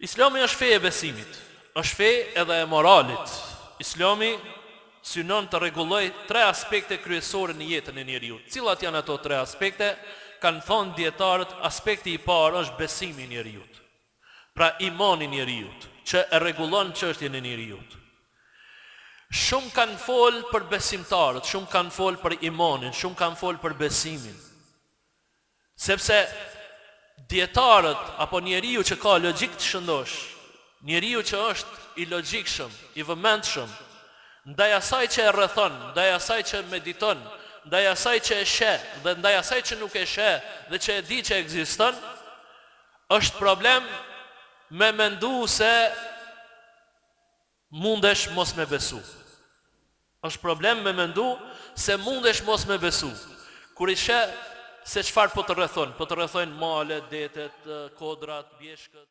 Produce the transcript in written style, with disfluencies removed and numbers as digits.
Islami është fe e besimit, është fe edhe e moralit. Islami synon të rregulloj 3 aspekte kryesore në jetën e njeriut. Cilat janë ato 3 aspekte? Kanë thonë dietarët, aspekti i parë është besimi i njeriut. Pra imani i njeriut, që e rregullon çështjen e njeriut. Shumë kanë folë për besimtarët, shumë kanë folë për imanin, shumë kanë folë për besimin. Sepse dietarët apo njeriu që ka logjik të shëndosh, njeriu që është i logjikshëm, i vëmendshëm, ndaj asaj që e rrethon, ndaj asaj që mediton, ndaj asaj që e sheh dhe ndaj asaj që nuk e sheh dhe që e di që ekziston, është problem me mendu se mundesh mos me besu. Është problem me mendu se mundesh mos me besu. Kur i sheh se çfarë po të rrethon, po të rrethojnë malet, detet, kodrat, bjeshkët.